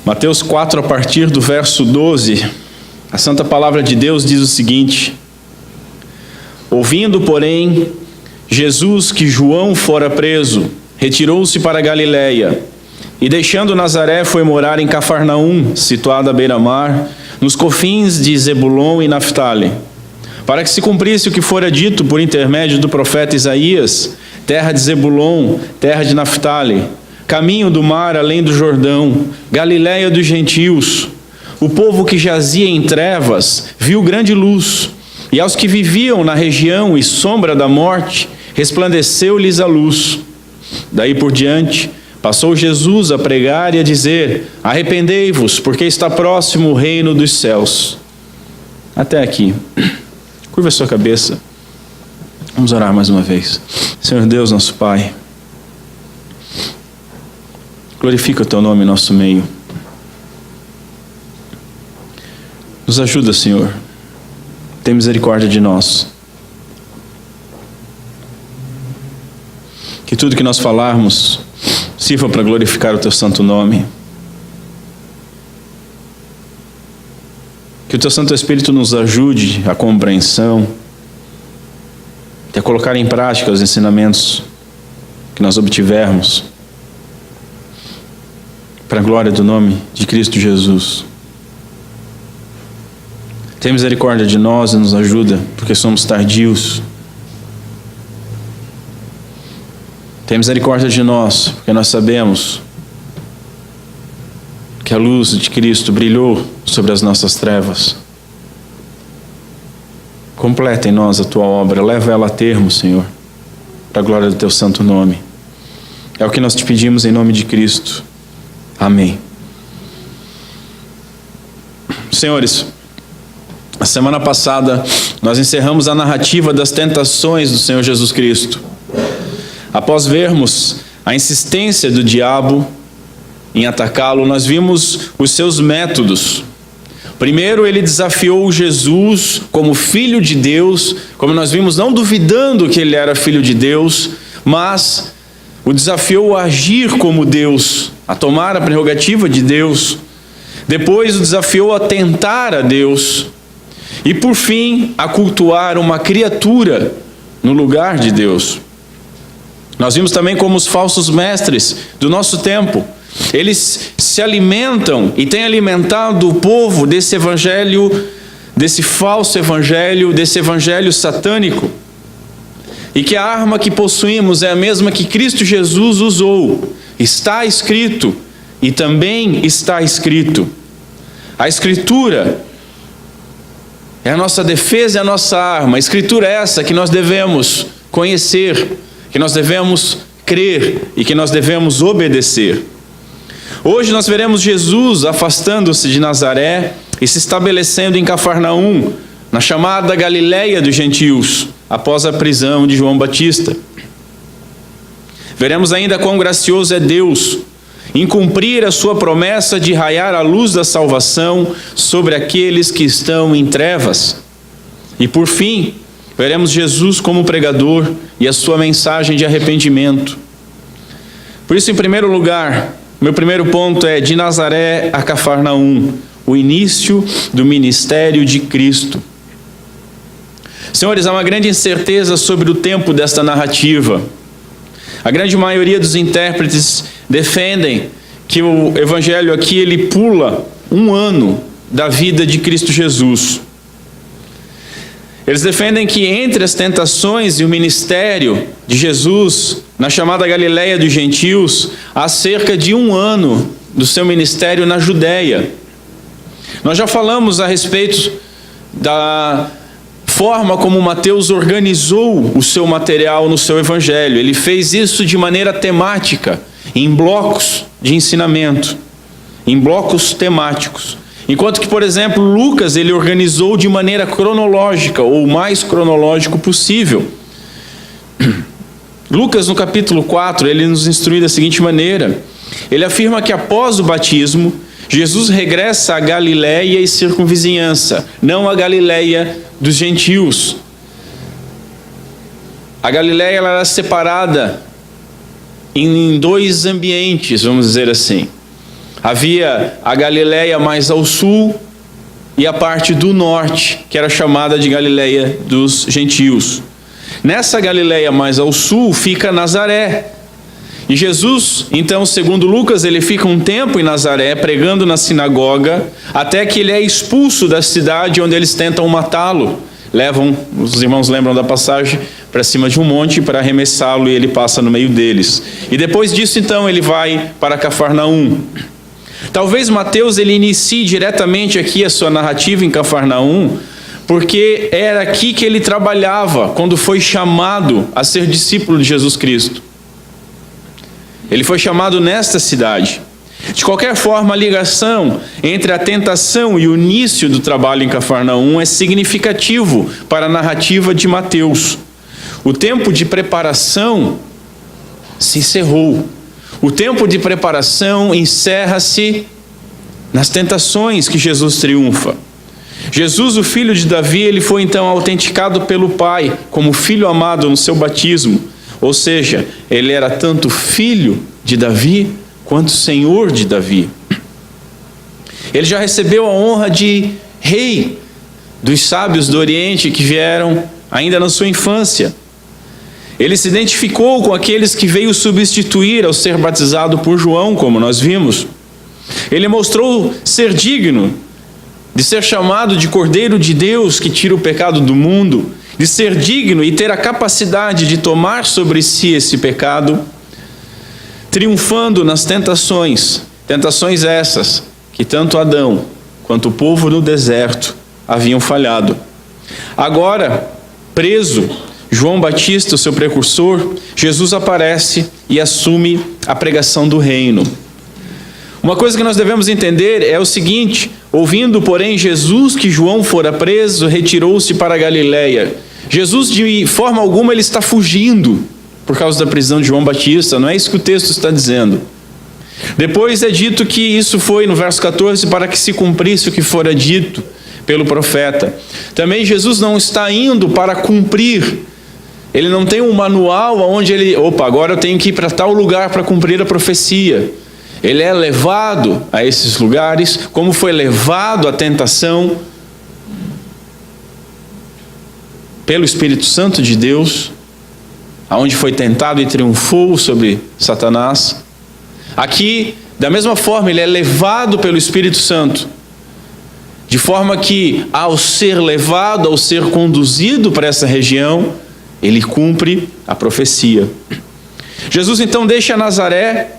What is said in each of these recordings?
Mateus 4, a partir do verso 12, a Santa Palavra de Deus diz o seguinte: ouvindo, porém, Jesus que João fora preso, retirou-se para a Galiléia, e deixando Nazaré foi morar em Cafarnaum, situada à beira-mar, nos confins de Zebulon e Naftali, para que se cumprisse o que fora dito por intermédio do profeta Isaías: terra de Zebulon, terra de Naftali, caminho do mar além do Jordão, Galiléia dos gentios. O povo que jazia em trevas viu grande luz, e aos que viviam na região e sombra da morte, resplandeceu-lhes a luz. Daí por diante, passou Jesus a pregar e a dizer: arrependei-vos, porque está próximo o reino dos céus. Até aqui. Curva a sua cabeça. Vamos orar mais uma vez. Senhor Deus, nosso Pai, glorifica o Teu nome em nosso meio. Nos ajuda, Senhor. Tem misericórdia de nós. Que tudo que nós falarmos sirva para glorificar o Teu santo nome. Que o Teu Santo Espírito nos ajude à compreensão, a colocar em prática os ensinamentos que nós obtivermos, para a glória do nome de Cristo Jesus. Tem misericórdia de nós e nos ajuda, porque somos tardios. Tem misericórdia de nós, porque nós sabemos que a luz de Cristo brilhou sobre as nossas trevas. Completa em nós a Tua obra, leva ela a termo, Senhor, para a glória do Teu santo nome. É o que nós te pedimos em nome de Cristo. Amém. Senhores, a semana passada nós encerramos a narrativa das tentações do Senhor Jesus Cristo. Após vermos a insistência do diabo em atacá-lo, nós vimos os seus métodos. Primeiro, ele desafiou Jesus como filho de Deus, como nós vimos, não duvidando que ele era filho de Deus, mas o desafiou a agir como Deus, a tomar a prerrogativa de Deus. Depois, o desafiou a tentar a Deus. E, por fim, a cultuar uma criatura no lugar de Deus. Nós vimos também como os falsos mestres do nosso tempo, eles se alimentam e têm alimentado o povo desse evangelho, desse falso evangelho, desse evangelho satânico. E que a arma que possuímos é a mesma que Cristo Jesus usou. Está escrito e também está escrito. A Escritura é a nossa defesa e a nossa arma. A Escritura é essa que nós devemos conhecer, que nós devemos crer e que nós devemos obedecer. Hoje nós veremos Jesus afastando-se de Nazaré e se estabelecendo em Cafarnaum, na chamada Galiléia dos gentios, após a prisão de João Batista. Veremos ainda quão gracioso é Deus em cumprir a sua promessa de raiar a luz da salvação sobre aqueles que estão em trevas. E por fim, veremos Jesus como pregador e a sua mensagem de arrependimento. Por isso, em primeiro lugar, meu primeiro ponto é de Nazaré a Cafarnaum, o início do ministério de Cristo. Senhores, há uma grande incerteza sobre o tempo desta narrativa. A grande maioria dos intérpretes defendem que o evangelho aqui ele pula 1 ano da vida de Cristo Jesus. Eles defendem que entre as tentações e o ministério de Jesus, na chamada Galiléia dos gentios, há cerca de 1 ano do seu ministério na Judéia. Nós já falamos a respeito da forma como Mateus organizou o seu material no seu evangelho. Ele fez isso de maneira temática, em blocos de ensinamento, em blocos temáticos. Enquanto que, por exemplo, Lucas, ele organizou de maneira cronológica, ou o mais cronológico possível. Lucas, no capítulo 4, ele nos instrui da seguinte maneira. Ele afirma que após o batismo, Jesus regressa à Galiléia e circunvizinhança, não à Galiléia dos gentios. A Galiléia ela era separada em 2 ambientes, vamos dizer assim. Havia a Galileia mais ao sul e a parte do norte, que era chamada de Galileia dos gentios. Nessa Galileia mais ao sul fica Nazaré. E Jesus, então, segundo Lucas, ele fica um tempo em Nazaré, pregando na sinagoga, até que ele é expulso da cidade onde eles tentam matá-lo. Levam, os irmãos lembram da passagem, para cima de um monte para arremessá-lo, e ele passa no meio deles. E depois disso, então, ele vai para Cafarnaum. Talvez Mateus ele inicie diretamente aqui a sua narrativa em Cafarnaum, porque era aqui que ele trabalhava quando foi chamado a ser discípulo de Jesus Cristo. Ele foi chamado nesta cidade. De qualquer forma, a ligação entre a tentação e o início do trabalho em Cafarnaum é significativo para a narrativa de Mateus. O tempo de preparação se encerrou. O tempo de preparação encerra-se nas tentações que Jesus triunfa. Jesus, o filho de Davi, ele foi então autenticado pelo Pai como filho amado no seu batismo. Ou seja, ele era tanto filho de Davi quanto senhor de Davi. Ele já recebeu a honra de rei dos sábios do Oriente que vieram ainda na sua infância. Ele se identificou com aqueles que veio substituir ao ser batizado por João, como nós vimos. Ele mostrou ser digno de ser chamado de Cordeiro de Deus que tira o pecado do mundo, de ser digno e ter a capacidade de tomar sobre si esse pecado, triunfando nas tentações essas que tanto Adão quanto o povo no deserto haviam falhado. Agora, preso, João Batista, o seu precursor, Jesus aparece e assume a pregação do reino. Uma coisa que nós devemos entender é o seguinte: ouvindo, porém, Jesus que João fora preso, retirou-se para a Galileia. Jesus, de forma alguma, ele está fugindo por causa da prisão de João Batista. Não é isso que o texto está dizendo. Depois é dito que isso foi, no verso 14, para que se cumprisse o que fora dito pelo profeta. Também Jesus não está indo para cumprir. Ele não tem um manual onde ele, agora eu tenho que ir para tal lugar para cumprir a profecia. Ele é levado a esses lugares, como foi levado à tentação pelo Espírito Santo de Deus, aonde foi tentado e triunfou sobre Satanás. Aqui, da mesma forma, ele é levado pelo Espírito Santo, de forma que, ao ser levado, ao ser conduzido para essa região, ele cumpre a profecia. Jesus então deixa Nazaré,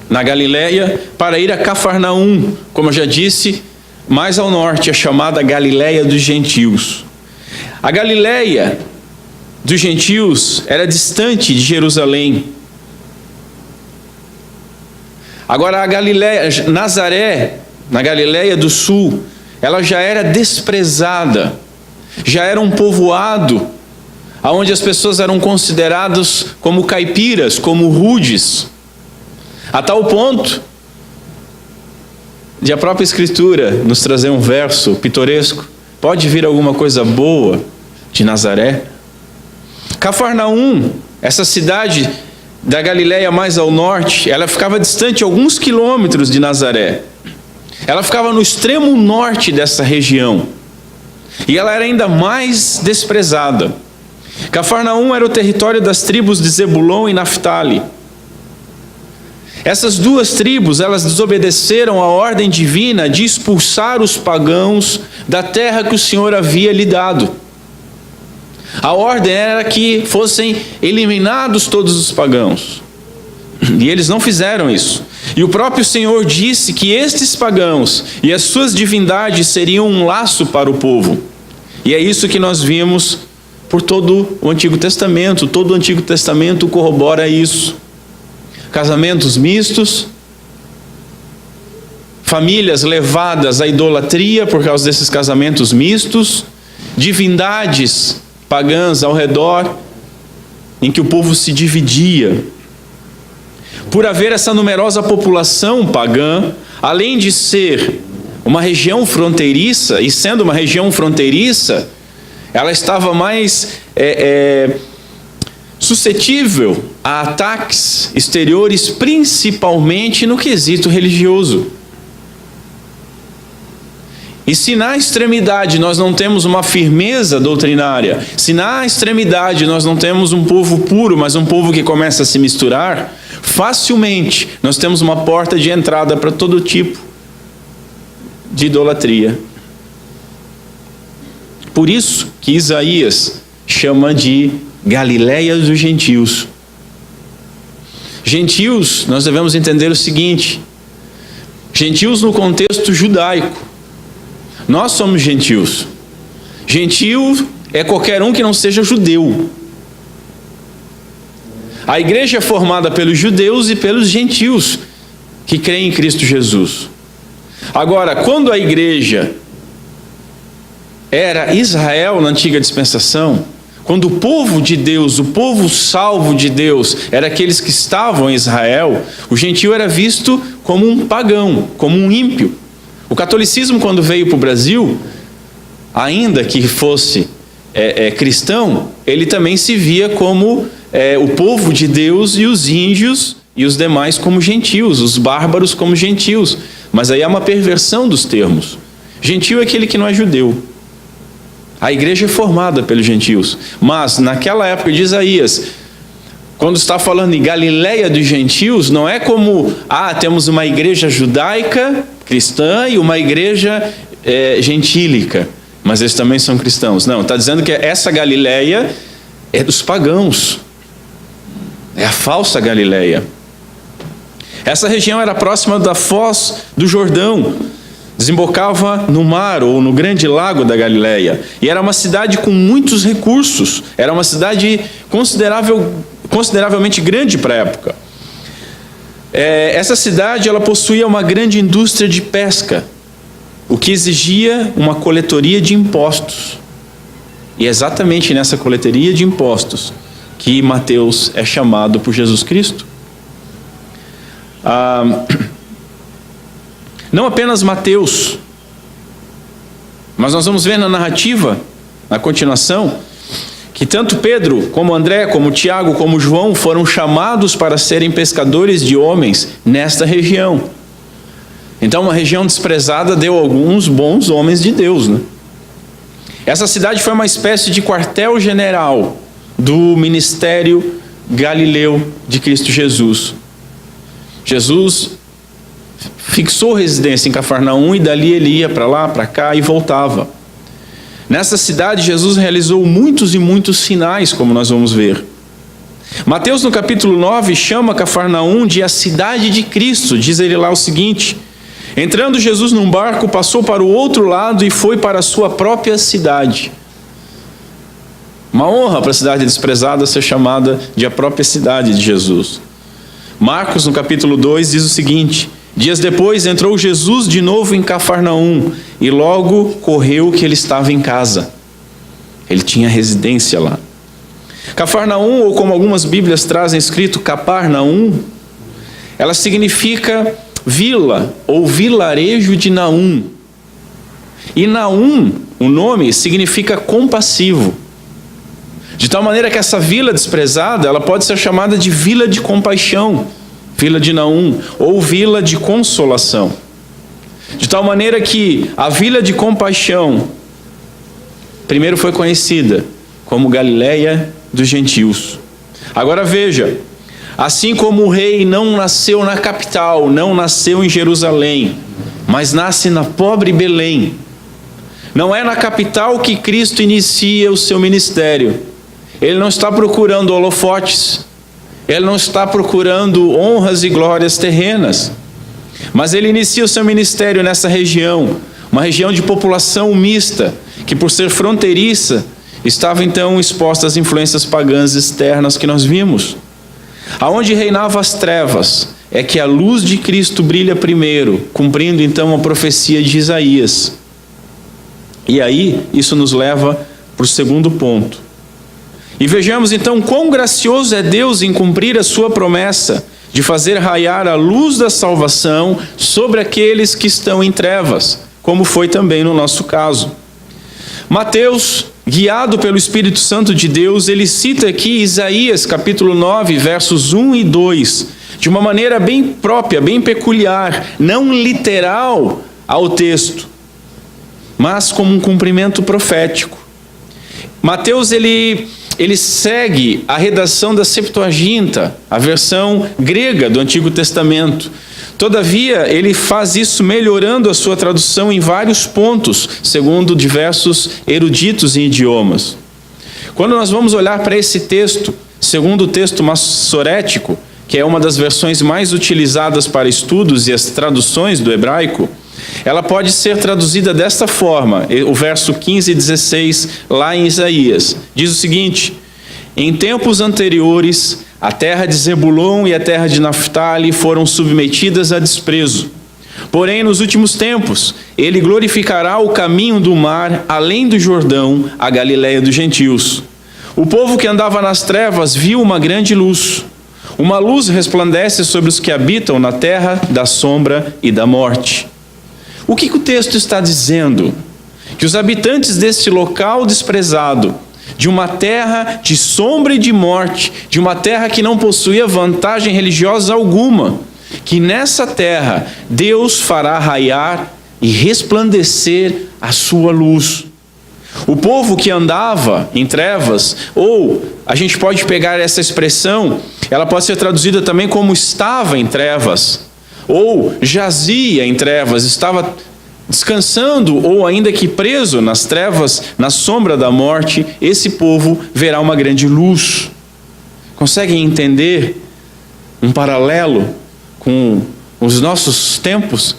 na Galileia, para ir a Cafarnaum, como eu já disse, mais ao norte, a chamada Galileia dos gentios. A Galileia dos gentios era distante de Jerusalém. Agora a Galileia, Nazaré, na Galileia do sul, ela já era desprezada, já era um povoado onde as pessoas eram consideradas como caipiras, como rudes, a tal ponto de a própria Escritura nos trazer um verso pitoresco: pode vir alguma coisa boa de Nazaré? Cafarnaum, essa cidade da Galileia mais ao norte, ela ficava distante alguns quilômetros de Nazaré. Ela ficava no extremo norte dessa região. E ela era ainda mais desprezada. Cafarnaum era o território das tribos de Zebulon e Naftali. Essas duas tribos, elas desobedeceram a ordem divina de expulsar os pagãos da terra que o Senhor havia lhe dado. A ordem era que fossem eliminados todos os pagãos. E eles não fizeram isso. E o próprio Senhor disse que estes pagãos e as suas divindades seriam um laço para o povo. E é isso que nós vimos por todo o Antigo Testamento. Todo o Antigo Testamento corrobora isso. Casamentos mistos, famílias levadas à idolatria por causa desses casamentos mistos, divindades pagãs ao redor, em que o povo se dividia. Por haver essa numerosa população pagã, além de ser uma região fronteiriça, e sendo uma região fronteiriça, ela estava mais suscetível a ataques exteriores, principalmente no quesito religioso. E se na extremidade nós não temos uma firmeza doutrinária, se na extremidade nós não temos um povo puro, mas um povo que começa a se misturar, facilmente nós temos uma porta de entrada para todo tipo de idolatria. Por isso que Isaías chama de Galileia dos gentios. Gentios, nós devemos entender o seguinte: gentios no contexto judaico. Nós somos gentios. Gentio é qualquer um que não seja judeu. A igreja é formada pelos judeus e pelos gentios que creem em Cristo Jesus. Agora, quando a igreja era Israel na antiga dispensação, quando o povo de Deus, o povo salvo de Deus, era aqueles que estavam em Israel, o gentio era visto como um pagão, como um ímpio. O catolicismo, quando veio para o Brasil, ainda que fosse cristão, ele também se via como o povo de Deus, e os índios e os demais como gentios, os bárbaros como gentios. Mas aí há uma perversão dos termos. Gentio é aquele que não é judeu. A igreja é formada pelos gentios. Mas naquela época de Isaías, quando está falando em Galileia dos gentios, não é como, temos uma igreja judaica, cristã, e uma igreja gentílica, mas eles também são cristãos. Não, está dizendo que essa Galileia é dos pagãos. É a falsa Galileia. Essa região era próxima da foz do Jordão, desembocava no mar ou no grande lago da Galileia, e era uma cidade com muitos recursos, era uma cidade consideravelmente grande para a época. Essa cidade ela possuía uma grande indústria de pesca, o que exigia uma coletoria de impostos. E é exatamente nessa coletoria de impostos que Mateus é chamado por Jesus Cristo. Não apenas Mateus, mas nós vamos ver na narrativa, na continuação, que tanto Pedro, como André, como Tiago, como João foram chamados para serem pescadores de homens nesta região. Então, uma região desprezada deu alguns bons homens de Deus, né? Essa cidade foi uma espécie de quartel-general do ministério galileu de Cristo Jesus. Jesus fixou residência em Cafarnaum e dali ele ia para lá, para cá e voltava. Nessa cidade, Jesus realizou muitos e muitos sinais, como nós vamos ver. Mateus, no capítulo 9, chama Cafarnaum de a cidade de Cristo. Diz ele lá o seguinte: entrando Jesus num barco, passou para o outro lado e foi para a sua própria cidade. Uma honra para a cidade desprezada ser chamada de a própria cidade de Jesus. Marcos, no capítulo 2, diz o seguinte: dias depois entrou Jesus de novo em Cafarnaum e logo correu que ele estava em casa. Ele tinha residência lá. Cafarnaum, ou como algumas Bíblias trazem escrito Caparnaum, ela significa vila ou vilarejo de Naum. E Naum, o nome, significa compassivo. De tal maneira que essa vila desprezada, ela pode ser chamada de vila de compaixão, vila de Naum, ou vila de consolação. De tal maneira que a vila de compaixão primeiro foi conhecida como Galileia dos gentios. Agora veja, assim como o rei não nasceu na capital, não nasceu em Jerusalém, mas nasce na pobre Belém. Não é na capital que Cristo inicia o seu ministério. Ele não está procurando holofotes, ele não está procurando honras e glórias terrenas, mas ele inicia o seu ministério nessa região, uma região de população mista, que por ser fronteiriça, estava então exposta às influências pagãs externas que nós vimos. Aonde reinavam as trevas, é que a luz de Cristo brilha primeiro, cumprindo então a profecia de Isaías. E aí, isso nos leva para o segundo ponto. E vejamos então quão gracioso é Deus em cumprir a sua promessa de fazer raiar a luz da salvação sobre aqueles que estão em trevas, como foi também no nosso caso. Mateus guiado pelo Espírito Santo de Deus, ele cita aqui Isaías capítulo 9, versos 1 e 2, de uma maneira bem própria, bem peculiar, não literal ao texto, mas como um cumprimento profético. Mateus, ele segue a redação da Septuaginta, a versão grega do Antigo Testamento. Todavia, ele faz isso melhorando a sua tradução em vários pontos, segundo diversos eruditos em idiomas. Quando nós vamos olhar para esse texto, segundo o texto massorético, que é uma das versões mais utilizadas para estudos e as traduções do hebraico, ela pode ser traduzida desta forma, o verso 15 e 16, lá em Isaías. Diz o seguinte: em tempos anteriores, a terra de Zebulon e a terra de Naftali foram submetidas a desprezo. Porém, nos últimos tempos, ele glorificará o caminho do mar, além do Jordão, a Galiléia dos gentios. O povo que andava nas trevas viu uma grande luz. Uma luz resplandece sobre os que habitam na terra da sombra e da morte. O que o texto está dizendo? Que os habitantes deste local desprezado, de uma terra de sombra e de morte, de uma terra que não possuía vantagem religiosa alguma, que nessa terra Deus fará raiar e resplandecer a sua luz. O povo que andava em trevas, ou a gente pode pegar essa expressão, ela pode ser traduzida também como estava em trevas, ou jazia em trevas, estava descansando ou ainda que preso nas trevas, na sombra da morte. Esse povo verá uma grande luz. Conseguem entender um paralelo com os nossos tempos,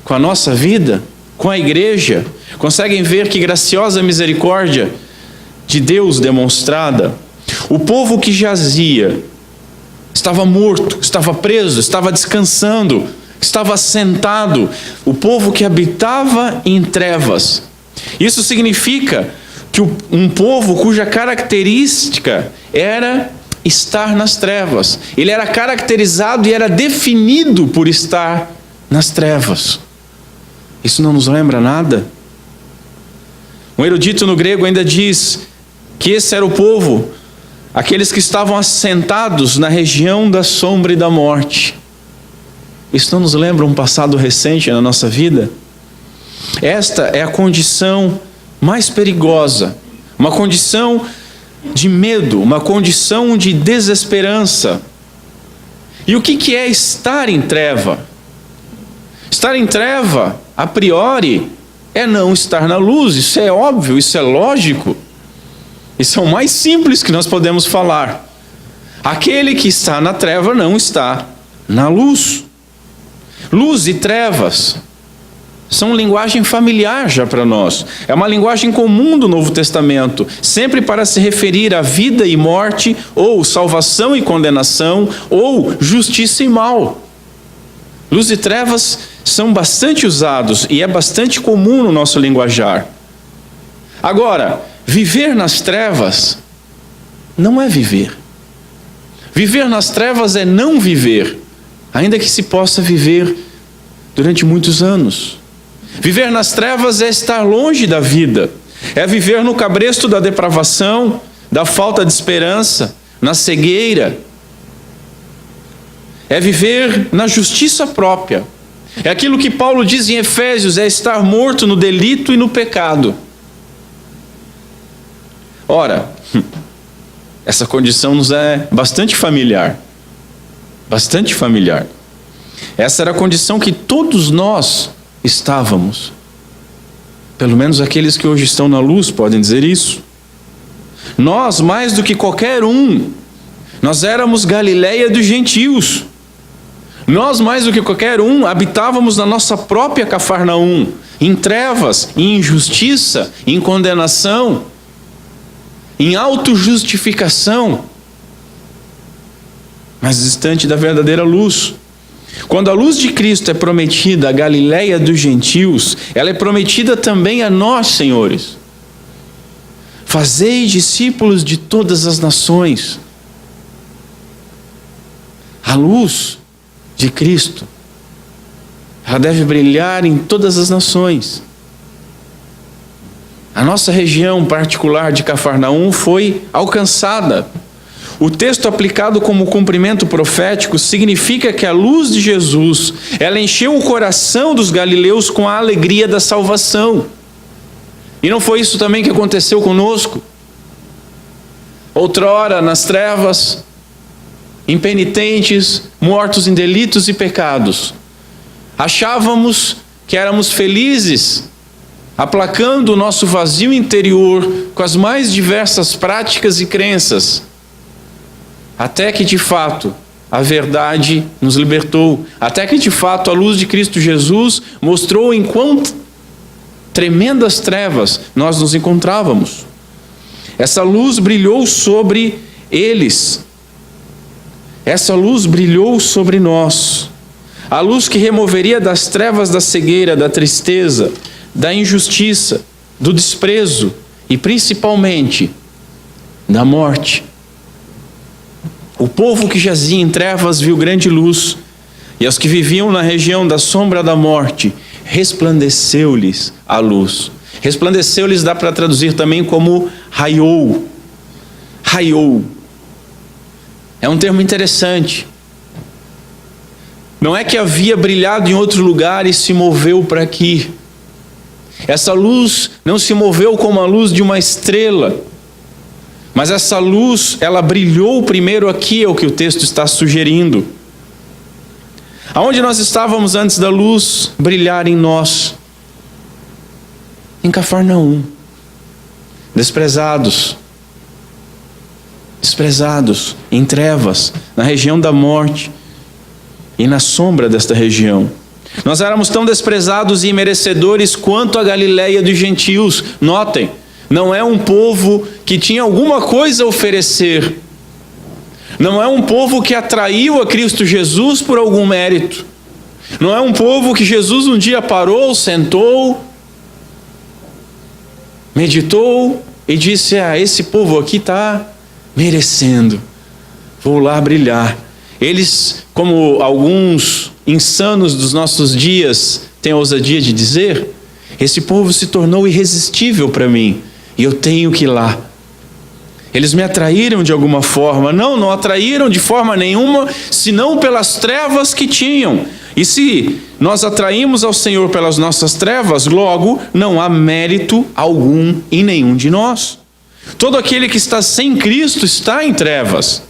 com a nossa vida, com a igreja? Conseguem ver que graciosa misericórdia de Deus demonstrada? O povo que jazia, estava morto, estava preso, estava descansando, estava sentado, o povo que habitava em trevas. Isso significa que um povo cuja característica era estar nas trevas. Ele era caracterizado e era definido por estar nas trevas. Isso não nos lembra nada? Um erudito no grego ainda diz que esse era o povo, aqueles que estavam assentados na região da sombra e da morte. Isso não nos lembra um passado recente na nossa vida? Esta é a condição mais perigosa, uma condição de medo, uma condição de desesperança. E o que é estar em treva? Estar em treva, a priori, é não estar na luz. Isso é óbvio, isso é lógico. Isso é o mais simples que nós podemos falar. Aquele que está na treva não está na luz. Luz e trevas são linguagem familiar já para nós. É uma linguagem comum do Novo Testamento, sempre para se referir a vida e morte, ou salvação e condenação, ou justiça e mal. Luz e trevas são bastante usados e é bastante comum no nosso linguajar. Agora, viver nas trevas não é viver. Viver nas trevas é não viver, ainda que se possa viver durante muitos anos. Viver nas trevas é estar longe da vida, é viver no cabresto da depravação, da falta de esperança, na cegueira. É viver na justiça própria. É aquilo que Paulo diz em Efésios, é estar morto no delito e no pecado. Ora, essa condição nos é bastante familiar. Bastante familiar. Essa era a condição que todos nós estávamos. Pelo menos aqueles que hoje estão na luz podem dizer isso. Nós, mais do que qualquer um, nós éramos Galiléia dos gentios. Nós, mais do que qualquer um, habitávamos na nossa própria Cafarnaum, em trevas, em injustiça, em condenação, em autojustificação, mas distante da verdadeira luz. Quando a luz de Cristo é prometida à Galiléia dos gentios, ela é prometida também a nós, senhores. Fazei discípulos de todas as nações. A luz de Cristo, ela deve brilhar em todas as nações. A nossa região particular de Cafarnaum foi alcançada. O texto aplicado como cumprimento profético significa que a luz de Jesus, ela encheu o coração dos galileus com a alegria da salvação. E não foi isso também que aconteceu conosco? Outrora, nas trevas, impenitentes, mortos em delitos e pecados, achávamos que éramos felizes, aplacando o nosso vazio interior com as mais diversas práticas e crenças, até que de fato a verdade nos libertou, até que de fato a luz de Cristo Jesus mostrou em quão tremendas trevas nós nos encontrávamos. Essa luz brilhou sobre eles, essa luz brilhou sobre nós, a luz que removeria das trevas da cegueira, da tristeza, da injustiça, do desprezo e principalmente da morte. O povo que jazia em trevas viu grande luz, e aos que viviam na região da sombra da morte, resplandeceu-lhes a luz. Resplandeceu-lhes dá para traduzir também como raiou. Raiou. É um termo interessante. Não é que havia brilhado em outro lugar e se moveu para aqui. Essa luz não se moveu como a luz de uma estrela, mas essa luz, ela brilhou primeiro aqui, é o que o texto está sugerindo. Aonde nós estávamos antes da luz brilhar em nós? Em Cafarnaum. Desprezados, em trevas, na região da morte e na sombra desta região. Nós éramos tão desprezados e merecedores quanto a Galileia dos gentios. Notem, não é um povo que tinha alguma coisa a oferecer. Não é um povo que atraiu a Cristo Jesus por algum mérito. Não é um povo que Jesus um dia parou, sentou, meditou e disse: esse povo aqui está merecendo, vou lá brilhar. Eles, como alguns insanos dos nossos dias têm a ousadia de dizer, esse povo se tornou irresistível para mim e eu tenho que ir lá. Eles me atraíram de alguma forma. Não atraíram de forma nenhuma, senão pelas trevas que tinham. E se nós atraímos ao Senhor pelas nossas trevas, logo não há mérito algum em nenhum de nós. Todo aquele que está sem Cristo está em trevas.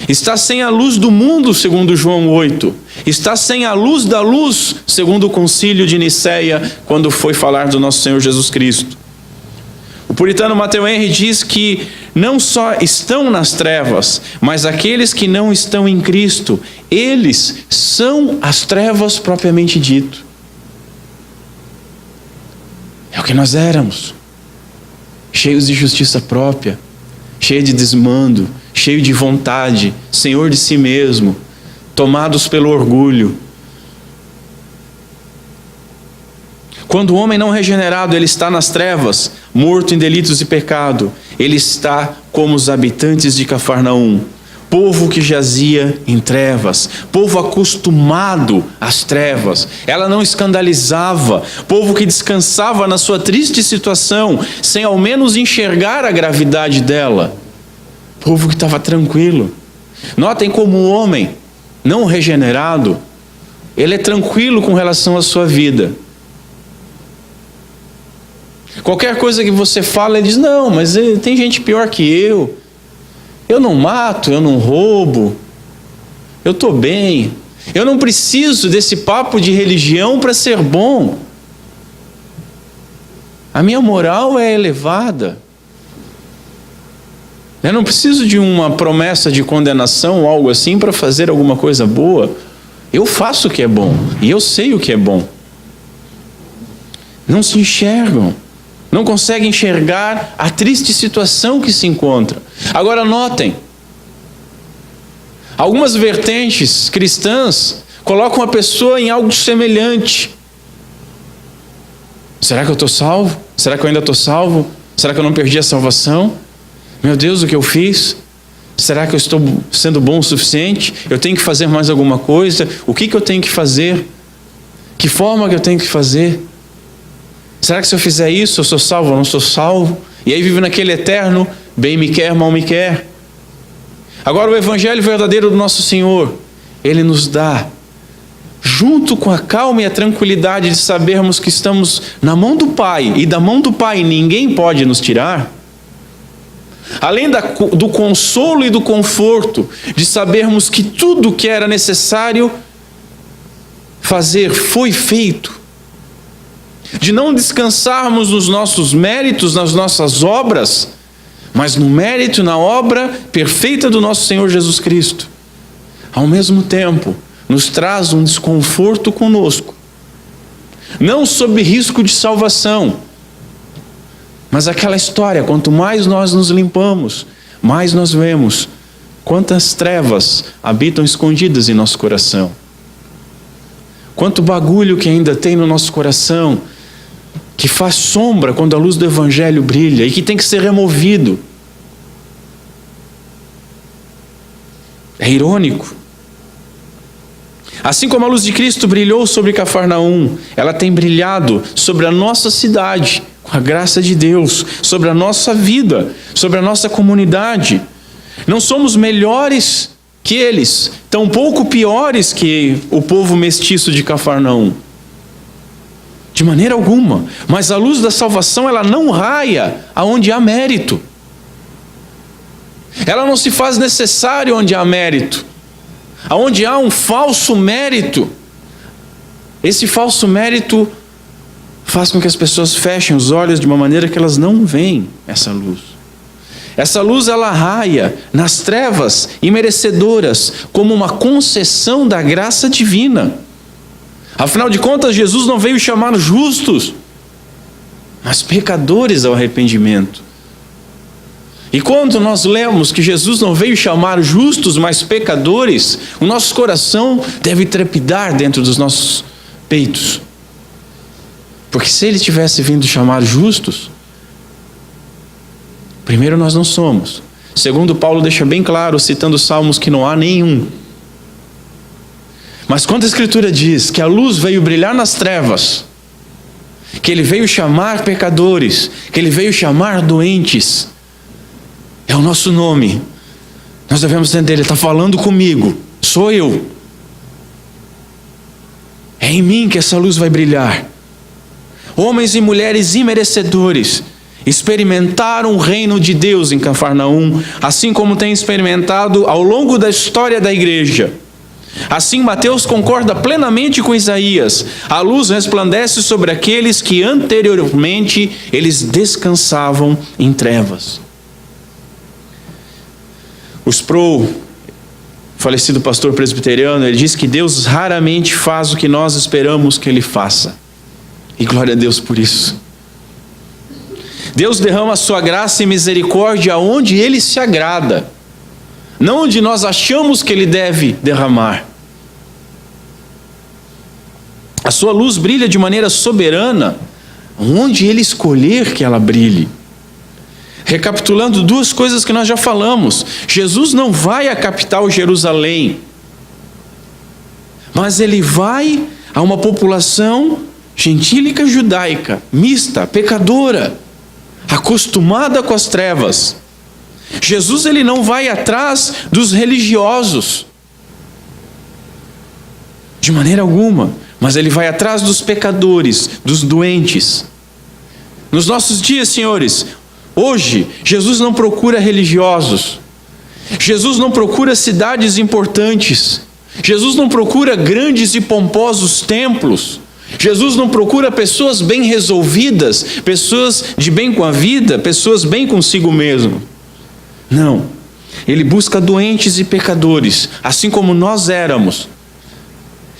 Está sem a luz do mundo, segundo João 8. Está sem a luz da luz, segundo o concílio de Niceia, quando foi falar do nosso Senhor Jesus Cristo. O puritano Matthew Henry diz que não só estão nas trevas, mas aqueles que não estão em Cristo, eles são as trevas propriamente dito. É o que nós éramos, cheios de justiça própria, cheio de desmando, cheio de vontade, senhor de si mesmo, tomados pelo orgulho. Quando o homem não regenerado ele está nas trevas, morto em delitos e pecado, ele está como os habitantes de Cafarnaum, povo que jazia em trevas, povo acostumado às trevas. Ela não escandalizava, povo que descansava na sua triste situação, sem ao menos enxergar a gravidade dela. Povo que estava tranquilo. Notem como o homem não regenerado, ele é tranquilo com relação à sua vida. Qualquer coisa que você fala, ele diz: não, mas tem gente pior que eu. Eu não mato, eu não roubo. Eu estou bem. Eu não preciso desse papo de religião para ser bom. A minha moral é elevada. Eu não preciso de uma promessa de condenação ou algo assim para fazer alguma coisa boa. Eu faço o que é bom e eu sei o que é bom. Não se enxergam. Não conseguem enxergar a triste situação que se encontra. Agora notem, algumas vertentes cristãs colocam a pessoa em algo semelhante. Será que eu estou salvo? Será que eu ainda estou salvo? Será que eu não perdi a salvação? Meu Deus, o que eu fiz? Será que eu estou sendo bom o suficiente? Eu tenho que fazer mais alguma coisa? O que eu tenho que fazer? Que forma que eu tenho que fazer? Será que se eu fizer isso, eu sou salvo ou não sou salvo? E aí vive naquele eterno, bem me quer, mal me quer. Agora o evangelho verdadeiro do nosso Senhor, ele nos dá, junto com a calma e a tranquilidade de sabermos que estamos na mão do Pai, e da mão do Pai ninguém pode nos tirar, além do consolo e do conforto de sabermos que tudo que era necessário fazer foi feito, de não descansarmos nos nossos méritos, nas nossas obras, mas no mérito e na obra perfeita do nosso Senhor Jesus Cristo. Ao mesmo tempo, nos traz um desconforto conosco, não sob risco de salvação, mas aquela história, quanto mais nós nos limpamos, mais nós vemos quantas trevas habitam escondidas em nosso coração, quanto bagulho que ainda tem no nosso coração, que faz sombra quando a luz do evangelho brilha e que tem que ser removido. É irônico. Assim como a luz de Cristo brilhou sobre Cafarnaum, ela tem brilhado sobre a nossa cidade, com a graça de Deus, sobre a nossa vida, sobre a nossa comunidade. Não somos melhores que eles, tampouco piores que o povo mestiço de Cafarnaum. De maneira alguma. Mas a luz da salvação, ela não raia aonde há mérito. Ela não se faz necessária onde há mérito. Aonde há um falso mérito, esse falso mérito faz com que as pessoas fechem os olhos de uma maneira que elas não veem essa luz. Essa luz, ela raia nas trevas imerecedoras como uma concessão da graça divina. Afinal de contas, Jesus não veio chamar justos, mas pecadores ao arrependimento. E quando nós lemos que Jesus não veio chamar justos, mas pecadores, o nosso coração deve trepidar dentro dos nossos peitos. Porque se ele tivesse vindo chamar justos, primeiro nós não somos. Segundo, Paulo deixa bem claro, citando Salmos, que não há nenhum. Mas quando a Escritura diz que a luz veio brilhar nas trevas, que ele veio chamar pecadores, que ele veio chamar doentes, é o nosso nome. Nós devemos entender, ele está falando comigo, sou eu. É em mim que essa luz vai brilhar. Homens e mulheres imerecedores experimentaram o reino de Deus em Cafarnaum, assim como tem experimentado ao longo da história da igreja. Assim, Mateus concorda plenamente com Isaías. A luz resplandece sobre aqueles que anteriormente eles descansavam em trevas. O Sproul, falecido pastor presbiteriano, ele diz que Deus raramente faz o que nós esperamos que ele faça. E glória a Deus por isso. Deus derrama a sua graça e misericórdia onde ele se agrada, não onde nós achamos que ele deve derramar. A sua luz brilha de maneira soberana onde ele escolher que ela brilhe. Recapitulando duas coisas que nós já falamos. Jesus não vai à capital Jerusalém, mas ele vai a uma população gentílica judaica, mista, pecadora, acostumada com as trevas. Jesus, ele não vai atrás dos religiosos, de maneira alguma, mas ele vai atrás dos pecadores, dos doentes. Nos nossos dias, senhores, hoje, Jesus não procura religiosos, Jesus não procura cidades importantes, Jesus não procura grandes e pomposos templos, Jesus não procura pessoas bem resolvidas, pessoas de bem com a vida, pessoas bem consigo mesmo. Não, ele busca doentes e pecadores, assim como nós éramos.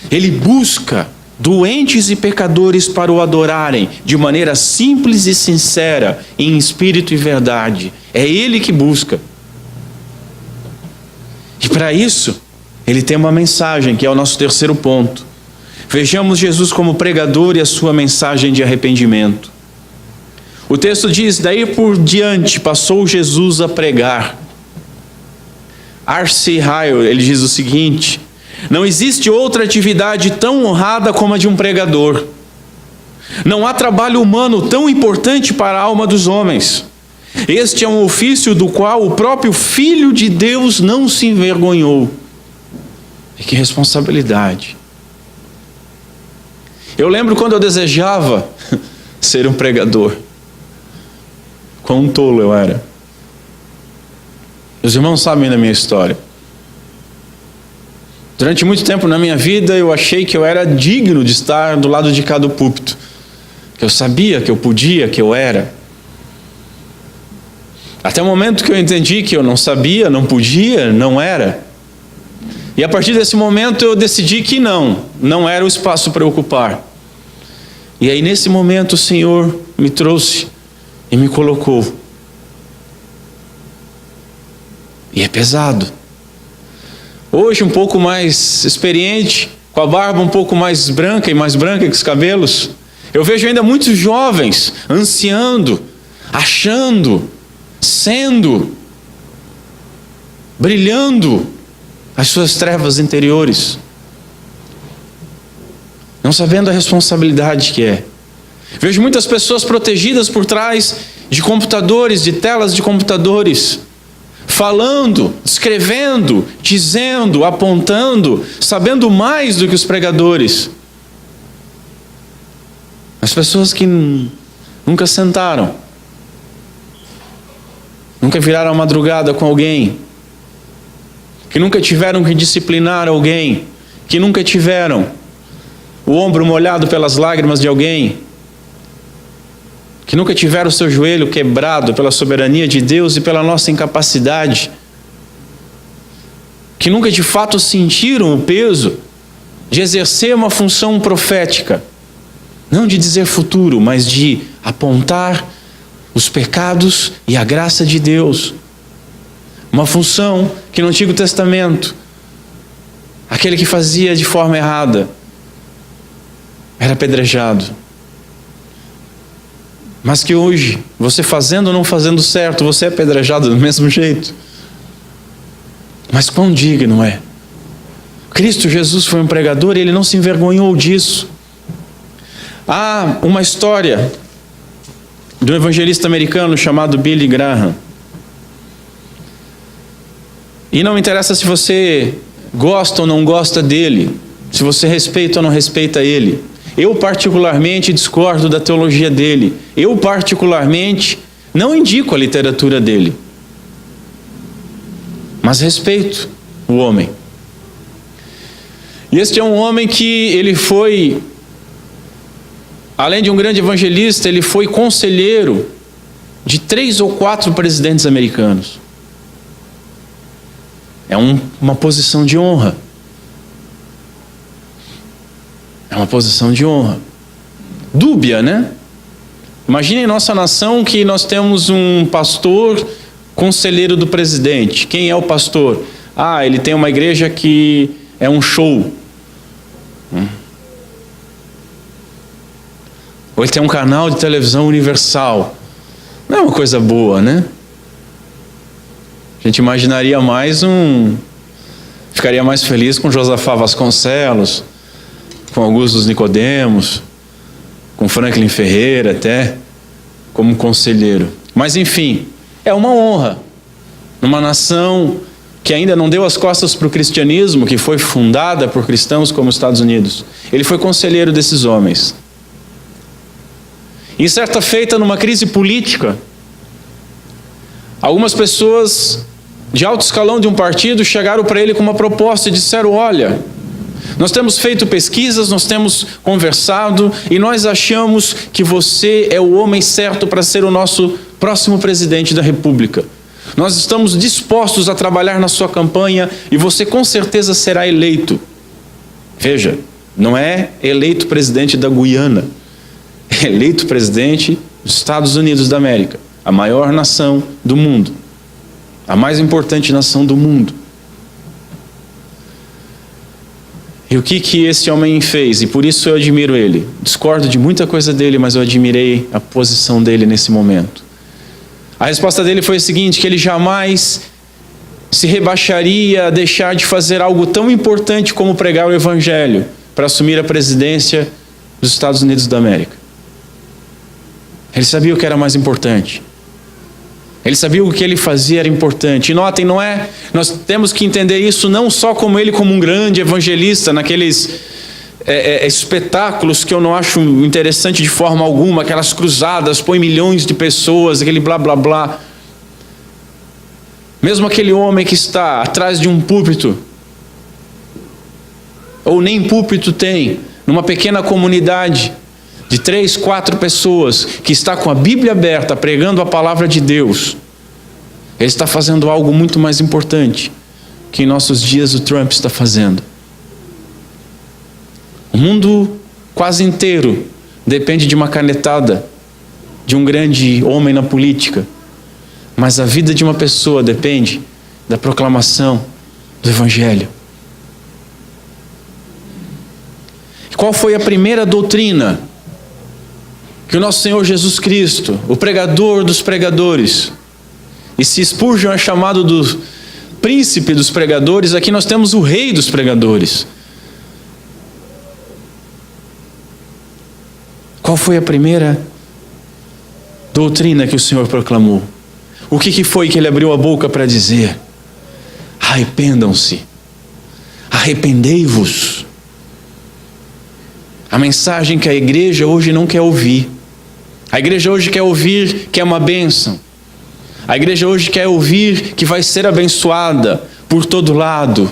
Ele busca doentes e pecadores para o adorarem de maneira simples e sincera, em espírito e verdade. É ele que busca. E para isso, ele tem uma mensagem, que é o nosso terceiro ponto. Vejamos Jesus como pregador e a sua mensagem de arrependimento. O texto diz: daí por diante passou Jesus a pregar. R.C. Ryle, ele diz o seguinte: não existe outra atividade tão honrada como a de um pregador. Não há trabalho humano tão importante para a alma dos homens. Este é um ofício do qual o próprio Filho de Deus não se envergonhou. E que responsabilidade. Eu lembro quando eu desejava ser um pregador. Quão tolo eu era. Os irmãos sabem da minha história. Durante muito tempo na minha vida eu achei que eu era digno de estar do lado de cá do púlpito. Que eu sabia, que eu podia, que eu era. Até o momento que eu entendi que eu não sabia, não podia, não era. E a partir desse momento eu decidi que não era o espaço para eu ocupar. E aí nesse momento o Senhor me trouxe e me colocou. E é pesado. Hoje um pouco mais experiente, com a barba um pouco mais branca e mais branca que os cabelos, eu vejo ainda muitos jovens ansiando, achando, sendo, brilhando as suas trevas interiores, não sabendo a responsabilidade que é. Vejo muitas pessoas protegidas por trás de computadores, de telas de computadores, falando, escrevendo, dizendo, apontando, sabendo mais do que os pregadores. As pessoas que nunca sentaram, nunca viraram a madrugada com alguém, que nunca tiveram que disciplinar alguém, que nunca tiveram o ombro molhado pelas lágrimas de alguém, que nunca tiveram o seu joelho quebrado pela soberania de Deus e pela nossa incapacidade, que nunca de fato sentiram o peso de exercer uma função profética, não de dizer futuro, mas de apontar os pecados e a graça de Deus. Uma função que no Antigo Testamento, aquele que fazia de forma errada era apedrejado. Mas que hoje, você fazendo ou não fazendo certo, você é apedrejado do mesmo jeito. Mas quão digno é. Cristo Jesus foi um pregador e ele não se envergonhou disso. Há uma história de um evangelista americano chamado Billy Graham. E não interessa se você gosta ou não gosta dele, se você respeita ou não respeita ele. Eu particularmente discordo da teologia dele. Eu particularmente não indico a literatura dele. Mas respeito o homem. E este é um homem que ele foi, além de um grande evangelista, ele foi conselheiro de 3 ou 4 presidentes americanos. É uma posição de honra. É uma posição de honra. Dúbia, né? Imagine em nossa nação que nós temos um pastor conselheiro do presidente. Quem é o pastor? Ele tem uma igreja que é um show. Ou ele tem um canal de televisão universal. Não é uma coisa boa, né? A gente imaginaria mais ficaria mais feliz com Josafá Vasconcelos, com Augusto Nicodemos, com Franklin Ferreira até, como conselheiro. Mas enfim, é uma honra. Numa nação que ainda não deu as costas para o cristianismo, que foi fundada por cristãos como os Estados Unidos. Ele foi conselheiro desses homens. E certa feita, numa crise política, algumas pessoas de alto escalão de um partido chegaram para ele com uma proposta e disseram: olha, nós temos feito pesquisas, nós temos conversado e nós achamos que você é o homem certo para ser o nosso próximo presidente da República. Nós estamos dispostos a trabalhar na sua campanha e você com certeza será eleito. Veja, não é eleito presidente da Guiana, é eleito presidente dos Estados Unidos da América, a maior nação do mundo, a mais importante nação do mundo. E o que esse homem fez? E por isso eu admiro ele. Discordo de muita coisa dele, mas eu admirei a posição dele nesse momento. A resposta dele foi a seguinte: que ele jamais se rebaixaria a deixar de fazer algo tão importante como pregar o Evangelho para assumir a presidência dos Estados Unidos da América. Ele sabia o que era mais importante. Ele sabia o que ele fazia era importante. E notem, nós temos que entender isso não só como ele como um grande evangelista, naqueles espetáculos que eu não acho interessante de forma alguma, aquelas cruzadas, põe milhões de pessoas, aquele blá blá blá. Mesmo aquele homem que está atrás de um púlpito, ou nem púlpito tem, numa pequena comunidade de 3, 4 pessoas, que está com a Bíblia aberta, pregando a palavra de Deus, ele está fazendo algo muito mais importante que em nossos dias o Trump está fazendo. O mundo quase inteiro depende de uma canetada de um grande homem na política, mas a vida de uma pessoa depende da proclamação do Evangelho. E qual foi a primeira doutrina que o nosso Senhor Jesus Cristo, o pregador dos pregadores, e se Spurgeon é chamado do príncipe dos pregadores, aqui nós temos o rei dos pregadores. Qual foi a primeira doutrina que o Senhor proclamou? O que foi que ele abriu a boca para dizer? Arrependam-se, arrependei-vos. A mensagem que a igreja hoje não quer ouvir. A igreja hoje quer ouvir que é uma bênção. A igreja hoje quer ouvir que vai ser abençoada por todo lado.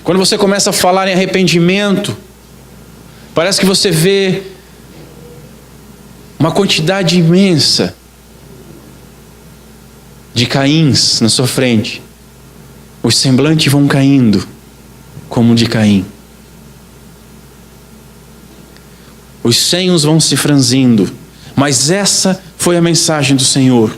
Quando você começa a falar em arrependimento, parece que você vê uma quantidade imensa de Caíns na sua frente. Os semblantes vão caindo como de Caim. Os senhos vão se franzindo, mas essa foi a mensagem do Senhor.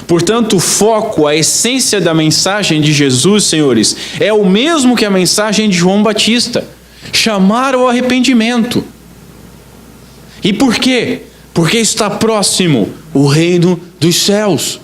Portanto, o foco, a essência da mensagem de Jesus, senhores, é o mesmo que a mensagem de João Batista: chamar ao arrependimento. E por quê? Porque está próximo o reino dos céus.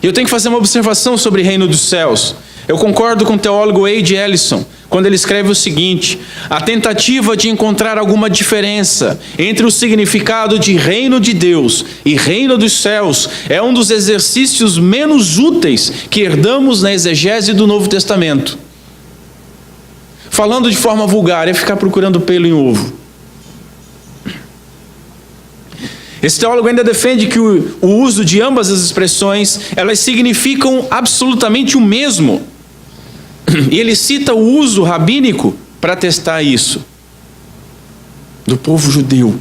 Eu tenho que fazer uma observação sobre o reino dos céus. Eu concordo com o teólogo A.J. Ellison, quando ele escreve o seguinte: a tentativa de encontrar alguma diferença entre o significado de reino de Deus e reino dos céus é um dos exercícios menos úteis que herdamos na exegese do Novo Testamento. Falando de forma vulgar, é ficar procurando pelo em ovo. Esse teólogo ainda defende que o uso de ambas as expressões, elas significam absolutamente o mesmo. E ele cita o uso rabínico para testar isso, do povo judeu.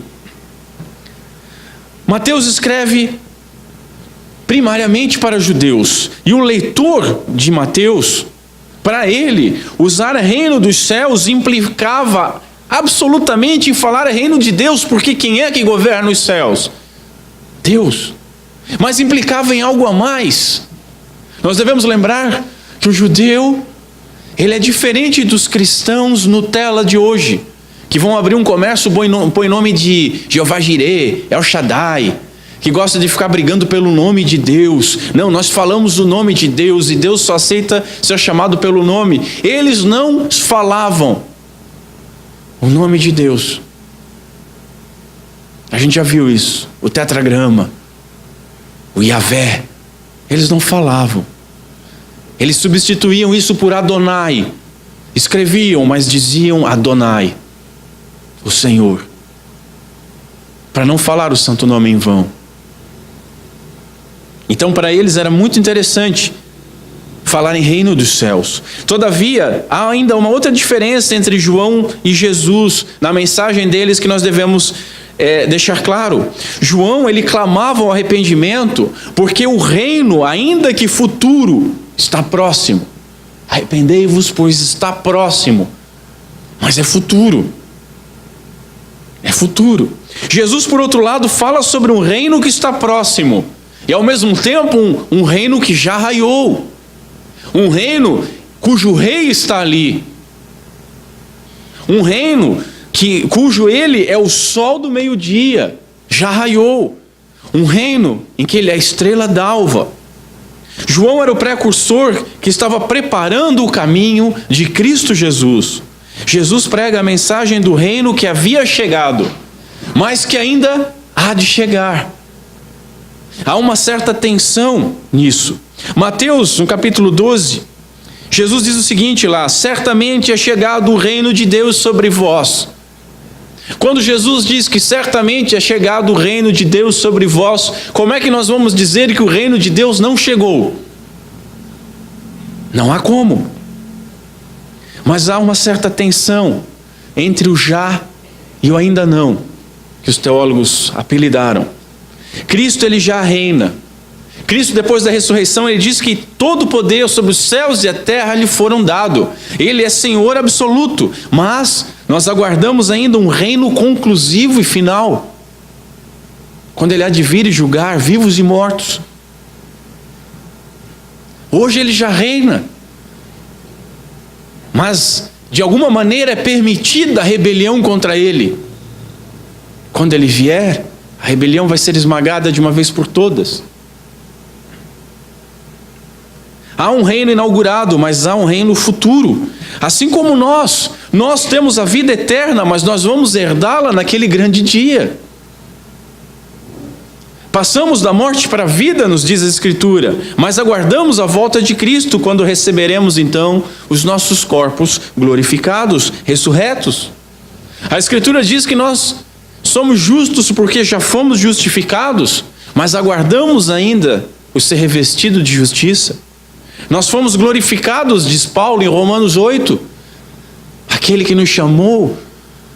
Mateus escreve primariamente para judeus, e o leitor de Mateus, para ele, usar reino dos céus implicava absolutamente em falar reino de Deus, porque quem é que governa os céus? Deus. Mas implicava em algo a mais. Nós devemos lembrar que o judeu, ele é diferente dos cristãos Nutella de hoje, que vão abrir um comércio, põe nome de Jeová Jireh, El Shaddai, que gosta de ficar brigando pelo nome de Deus. Não, nós falamos o nome de Deus e Deus só aceita ser chamado pelo nome. Eles não falavam o nome de Deus. A gente já viu isso. O tetragrama, o Yahvé. Eles não falavam. Eles substituíam isso por Adonai. Escreviam, mas diziam Adonai, o Senhor, para não falar o santo nome em vão. Então, para eles era muito interessante falar em reino dos céus. Todavia, há ainda uma outra diferença entre João e Jesus na mensagem deles que nós devemos deixar claro. João, ele clamava ao arrependimento porque o reino, ainda que futuro, está próximo. Arrependei-vos, pois está próximo. Mas é futuro. É futuro. Jesus, por outro lado, fala sobre um reino que está próximo e ao mesmo tempo um reino que já raiou. Um reino cujo rei está ali. Um reino cujo ele é o sol do meio-dia, já raiou. Um reino em que ele é a estrela d'alva. João era o precursor que estava preparando o caminho de Cristo Jesus. Jesus prega a mensagem do reino que havia chegado, mas que ainda há de chegar. Há uma certa tensão nisso. Mateus, no capítulo 12, Jesus diz o seguinte lá: certamente é chegado o reino de Deus sobre vós. Quando Jesus diz que certamente é chegado o reino de Deus sobre vós, como é que nós vamos dizer que o reino de Deus não chegou? Não há como. Mas há uma certa tensão entre o já e o ainda não, que os teólogos apelidaram. Cristo, ele já reina. Cristo, depois da ressurreição, ele diz que todo o poder sobre os céus e a terra lhe foram dado. Ele é Senhor absoluto, mas nós aguardamos ainda um reino conclusivo e final, quando ele há de vir e julgar vivos e mortos. Hoje ele já reina, mas de alguma maneira é permitida a rebelião contra ele. Quando ele vier, a rebelião vai ser esmagada de uma vez por todas. Há um reino inaugurado, mas há um reino futuro. Assim como nós temos a vida eterna, mas nós vamos herdá-la naquele grande dia. Passamos da morte para a vida, nos diz a Escritura, mas aguardamos a volta de Cristo, quando receberemos então os nossos corpos glorificados, ressurretos. A Escritura diz que nós somos justos porque já fomos justificados, mas aguardamos ainda o ser revestido de justiça. Nós fomos glorificados, diz Paulo em Romanos 8. Aquele que nos chamou,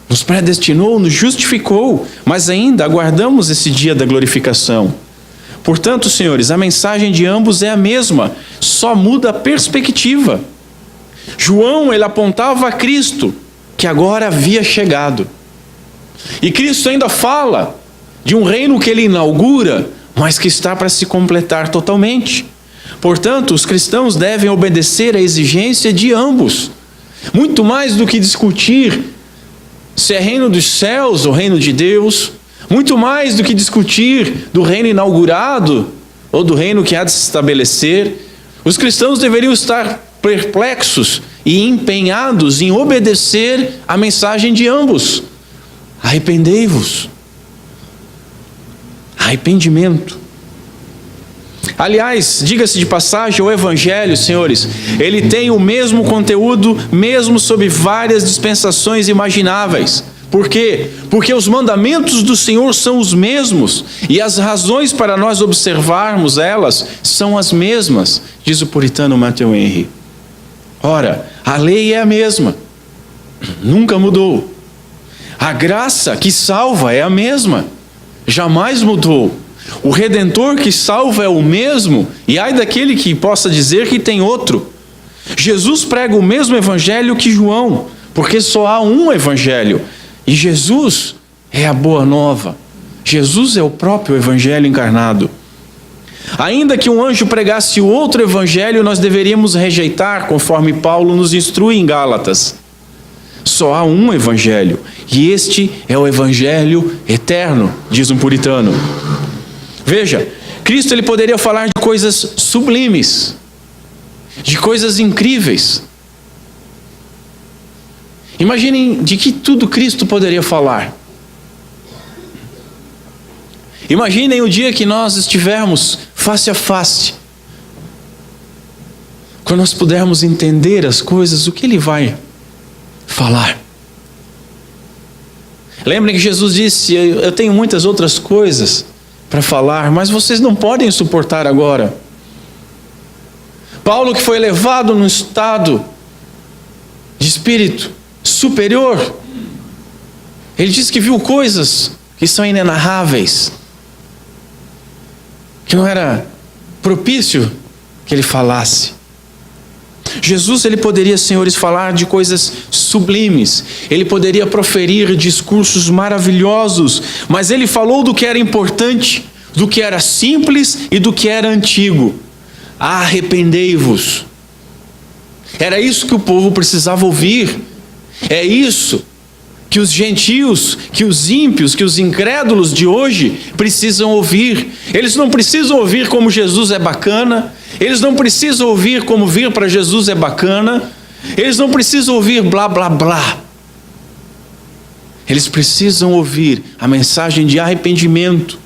nos predestinou, nos justificou, mas ainda aguardamos esse dia da glorificação. Portanto, senhores, a mensagem de ambos é a mesma, só muda a perspectiva. João, ele apontava a Cristo, que agora havia chegado. E Cristo ainda fala de um reino que ele inaugura, mas que está para se completar totalmente. Portanto, os cristãos devem obedecer à exigência de ambos, muito mais do que discutir se é reino dos céus ou reino de Deus, muito mais do que discutir do reino inaugurado ou do reino que há de se estabelecer. Os cristãos deveriam estar perplexos e empenhados em obedecer à mensagem de ambos. Arrependei-vos. Arrependimento. Aliás, diga-se de passagem, o Evangelho, senhores, ele tem o mesmo conteúdo, mesmo sob várias dispensações imagináveis. Por quê? Porque os mandamentos do Senhor são os mesmos, e as razões para nós observarmos elas são as mesmas, diz o puritano Matthew Henry. Ora, a lei é a mesma, nunca mudou. A graça que salva é a mesma, jamais mudou. O Redentor que salva é o mesmo, e ai daquele que possa dizer que tem outro. Jesus prega o mesmo evangelho que João, porque só há um evangelho, e Jesus é a boa nova. Jesus é o próprio evangelho encarnado. Ainda que um anjo pregasse outro evangelho, nós deveríamos rejeitar, conforme Paulo nos instrui em Gálatas. Só há um evangelho, e este é o evangelho eterno, diz um puritano. Veja, Cristo, ele poderia falar de coisas sublimes, de coisas incríveis. Imaginem de que tudo Cristo poderia falar. Imaginem o dia que nós estivermos face a face, quando nós pudermos entender as coisas, o que ele vai falar. Lembrem que Jesus disse: eu tenho muitas outras coisas para falar, mas vocês não podem suportar agora. Paulo, que foi levado num estado de espírito superior, ele diz que viu coisas que são inenarráveis, que não era propício que ele falasse. Jesus, ele poderia, senhores, falar de coisas sublimes, ele poderia proferir discursos maravilhosos, mas ele falou do que era importante, do que era simples e do que era antigo. Arrependei-vos. Era isso que o povo precisava ouvir. É isso que os gentios, que os ímpios, que os incrédulos de hoje precisam ouvir. Eles não precisam ouvir como Jesus é bacana, eles não precisam ouvir como vir para Jesus é bacana, Eles não precisam ouvir blá, blá, blá. Eles precisam ouvir a mensagem de arrependimento.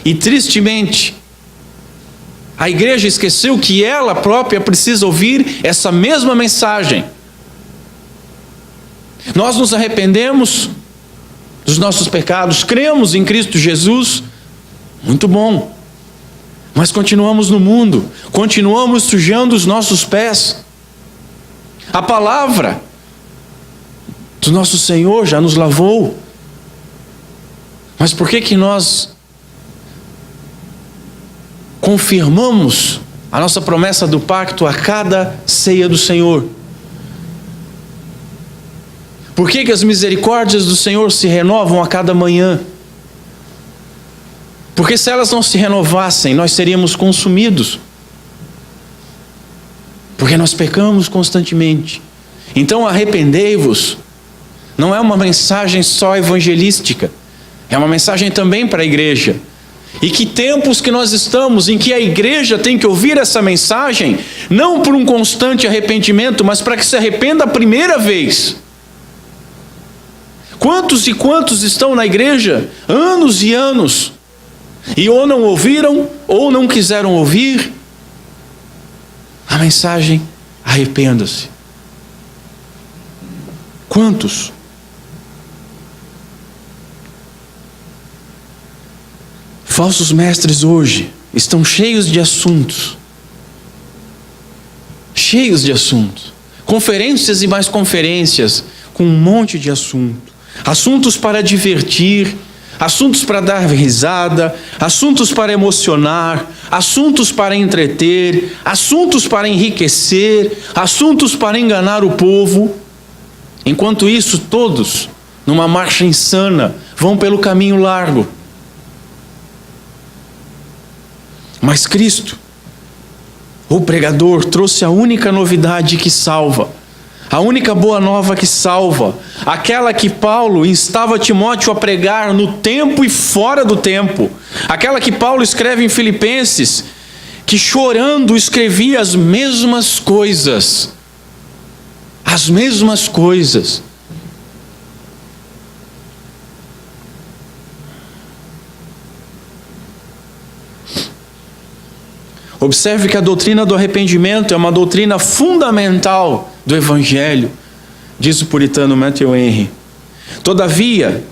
E tristemente, a igreja esqueceu que ela própria precisa ouvir essa mesma mensagem. Nós nos arrependemos dos nossos pecados, cremos em Cristo Jesus, muito bom. Mas continuamos no mundo, continuamos sujando os nossos pés. A palavra do nosso Senhor já nos lavou. Mas por que nós confirmamos a nossa promessa do pacto a cada ceia do Senhor? Por que as misericórdias do Senhor se renovam a cada manhã? Porque se elas não se renovassem, nós seríamos consumidos. Porque nós pecamos constantemente. Então arrependei-vos não é uma mensagem só evangelística, é uma mensagem também para a igreja. E que tempos que nós estamos em que a igreja tem que ouvir essa mensagem, não por um constante arrependimento, mas para que se arrependa a primeira vez. Quantos e quantos estão na igreja anos e anos, e ou não ouviram, ou não quiseram ouvir a mensagem, arrependa-se. Quantos? Falsos mestres hoje estão cheios de assuntos. Cheios de assuntos. Conferências e mais conferências, com um monte de assunto. Assuntos para divertir, assuntos para dar risada, assuntos para emocionar, assuntos para entreter, assuntos para enriquecer, assuntos para enganar o povo. Enquanto isso, todos, numa marcha insana, vão pelo caminho largo. Mas Cristo, o pregador, trouxe a única novidade que salva, a única boa nova que salva, aquela que Paulo instava Timóteo a pregar no tempo e fora do tempo, aquela que Paulo escreve em Filipenses, que chorando escrevia as mesmas coisas. As mesmas coisas. Observe que a doutrina do arrependimento é uma doutrina fundamental do Evangelho, diz o puritano Matthew Henry. Todavia,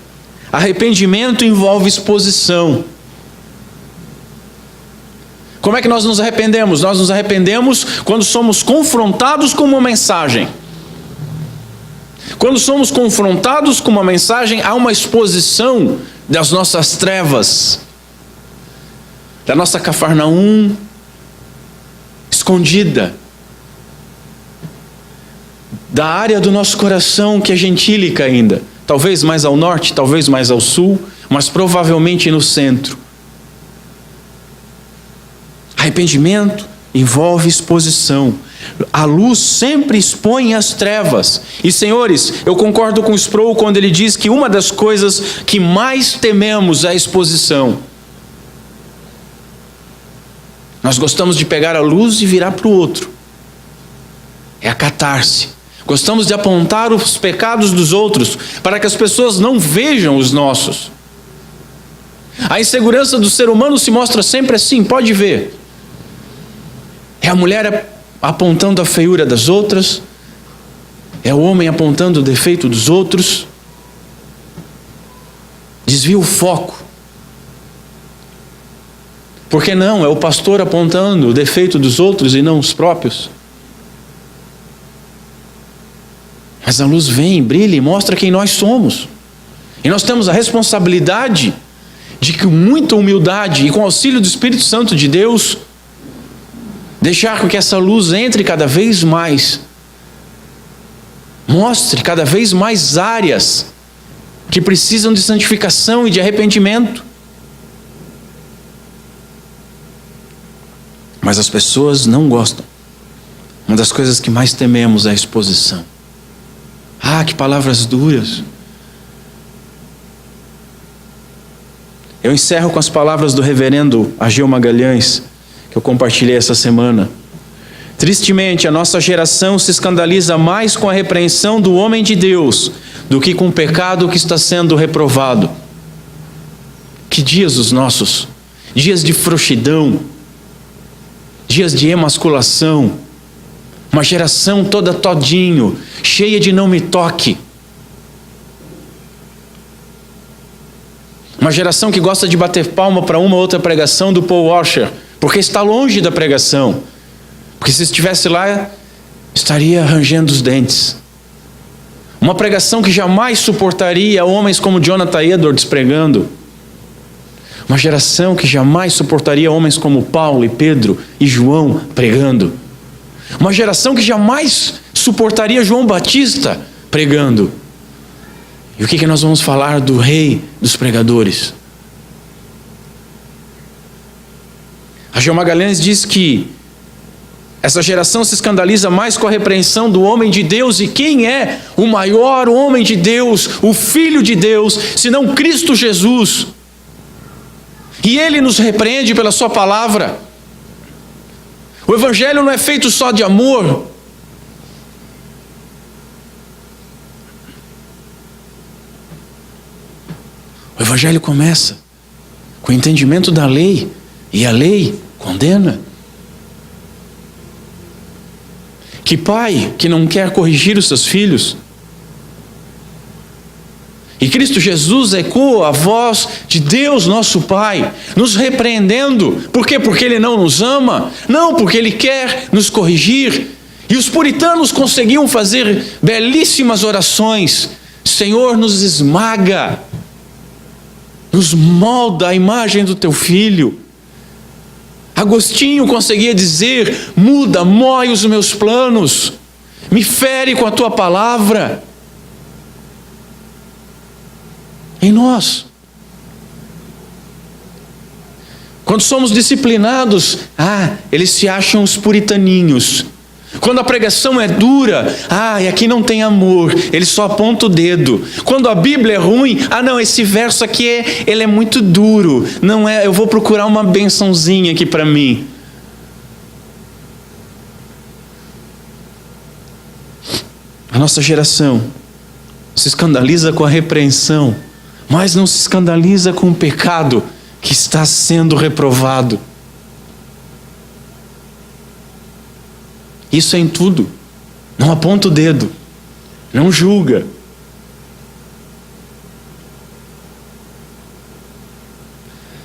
arrependimento envolve exposição. Como é que nós nos arrependemos? Nós nos arrependemos quando somos confrontados com uma mensagem. Quando somos confrontados com uma mensagem, há uma exposição das nossas trevas, da nossa Cafarnaum escondida, da área do nosso coração que é gentílica ainda, talvez mais ao norte, talvez mais ao sul, mas provavelmente no centro. Arrependimento envolve exposição. A luz sempre expõe as trevas. E senhores, eu concordo com Sproul quando ele diz que uma das coisas que mais tememos é a exposição. Nós gostamos de pegar a luz e virar para o outro. É a catarse. Gostamos de apontar os pecados dos outros para que as pessoas não vejam os nossos. A insegurança do ser humano se mostra sempre assim, pode ver. É a mulher apontando a feiura das outras, é o homem apontando o defeito dos outros. Desvia o foco. Por que não? É o pastor apontando o defeito dos outros e não os próprios. Mas a luz vem, brilha e mostra quem nós somos. E nós temos a responsabilidade de, com muita humildade e com o auxílio do Espírito Santo de Deus, deixar com que essa luz entre cada vez mais, mostre cada vez mais áreas que precisam de santificação e de arrependimento. Mas as pessoas não gostam. Uma das coisas que mais tememos é a exposição. Ah, que palavras duras. Eu encerro com as palavras do reverendo Ageu Magalhães, que eu compartilhei essa semana, Tristemente, a nossa geração se escandaliza mais com a repreensão do homem de Deus do que com o pecado que está sendo reprovado. Que dias os nossos! Dias de frouxidão, dias de emasculação, uma geração toda todinho, cheia de não me toque. Uma geração que gosta de bater palma para uma ou outra pregação do Paul Washer, porque está longe da pregação. Porque se estivesse lá, estaria rangendo os dentes. Uma pregação que jamais suportaria homens como Jonathan Edwards pregando. Uma geração que jamais suportaria homens como Paulo e Pedro e João pregando. Uma geração que jamais suportaria João Batista pregando. E o que nós vamos falar do rei dos pregadores? A João Magalhães diz que essa geração se escandaliza mais com a repreensão do homem de Deus. E quem é o maior homem de Deus, o Filho de Deus, senão Cristo Jesus? E Ele nos repreende pela sua palavra. O Evangelho não é feito só de amor. O Evangelho começa com o entendimento da lei, e a lei condena. Que pai que não quer corrigir os seus filhos? E Cristo Jesus ecoa a voz de Deus nosso Pai, nos repreendendo. Por quê? Porque Ele não nos ama? Não, porque Ele quer nos corrigir. E os puritanos conseguiam fazer belíssimas orações. Senhor, nos esmaga, nos molda a imagem do Teu Filho. Agostinho conseguia dizer: muda, mói os meus planos, me fere com a Tua palavra. Em nós, quando somos disciplinados, eles se acham os puritaninhos. Quando a pregação é dura, e aqui não tem amor, ele só aponta o dedo. Quando a Bíblia é ruim, não, esse verso aqui ele é muito duro, não é, eu vou procurar uma bençãozinha aqui para mim. A nossa geração se escandaliza com a repreensão, mas não se escandaliza com o pecado que está sendo reprovado. Isso é em tudo. Não aponta o dedo, não julga.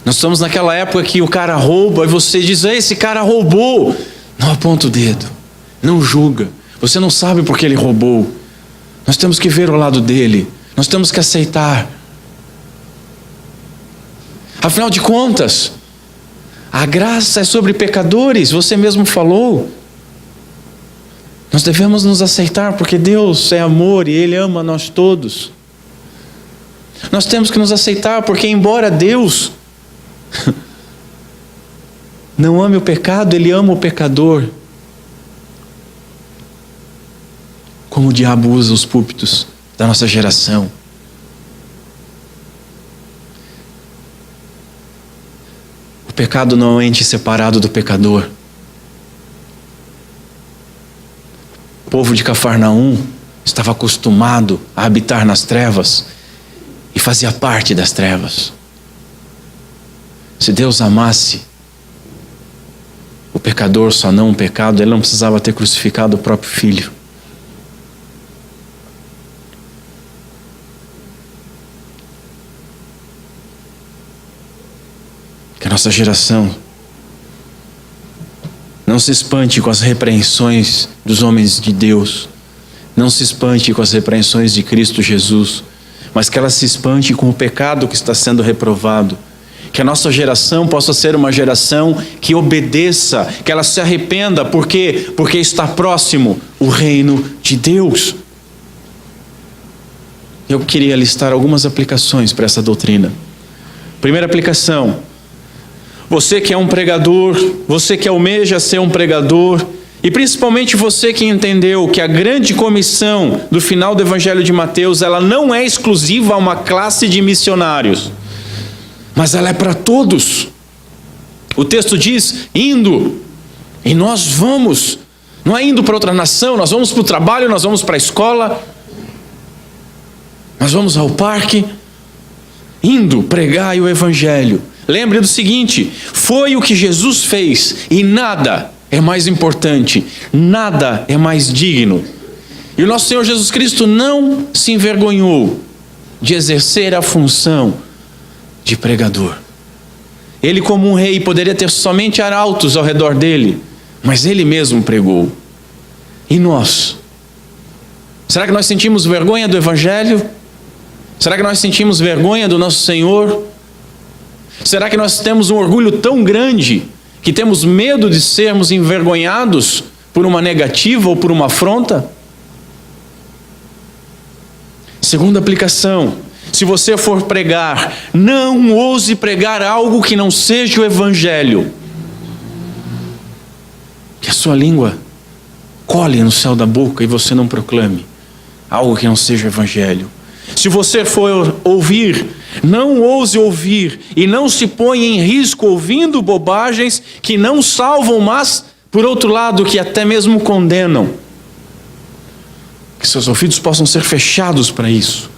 Nós estamos naquela época que o cara rouba e você diz: esse cara roubou. Não aponta o dedo, não julga. Você não sabe por que ele roubou. Nós temos que ver o lado dele, nós temos que aceitar. Afinal de contas, a graça é sobre pecadores, você mesmo falou. Nós devemos nos aceitar porque Deus é amor e Ele ama nós todos. Nós temos que nos aceitar porque, embora Deus não ame o pecado, Ele ama o pecador. Como o diabo usa os púlpitos da nossa geração. O pecado não é um ente separado do pecador. O povo de Cafarnaum estava acostumado a habitar nas trevas e fazia parte das trevas. Se Deus amasse o pecador, só não o pecado, Ele não precisava ter crucificado o próprio Filho. Que a nossa geração não se espante com as repreensões dos homens de Deus, não se espante com as repreensões de Cristo Jesus, mas que ela se espante com o pecado que está sendo reprovado. Que a nossa geração possa ser uma geração que obedeça, que ela se arrependa. Por quê? Porque está próximo o reino de Deus. Eu queria listar algumas aplicações para essa doutrina. Primeira aplicação: você que é um pregador, você que almeja ser um pregador, e principalmente você que entendeu que a grande comissão do final do Evangelho de Mateus, ela não é exclusiva a uma classe de missionários, mas ela é para todos. O texto diz: indo, e nós vamos Não é indo para outra nação, nós vamos para o trabalho, nós vamos para a escola, nós vamos ao parque, indo pregar o Evangelho. Lembre do seguinte: foi o que Jesus fez e nada é mais importante, nada é mais digno. E o nosso Senhor Jesus Cristo não se envergonhou de exercer a função de pregador. Ele, como um rei, poderia ter somente arautos ao redor dele, mas ele mesmo pregou. E nós? Será que nós sentimos vergonha do Evangelho? Será que nós sentimos vergonha do nosso Senhor? Será que nós temos um orgulho tão grande que temos medo de sermos envergonhados por uma negativa ou por uma afronta? Segunda aplicação: se você for pregar, não ouse pregar algo que não seja o Evangelho. Que a sua língua cole no céu da boca e você não proclame algo que não seja o Evangelho. Se você for ouvir, não ouse ouvir e não se ponha em risco ouvindo bobagens que não salvam, mas, por outro lado, que até mesmo condenam. Que seus ouvidos possam ser fechados para isso.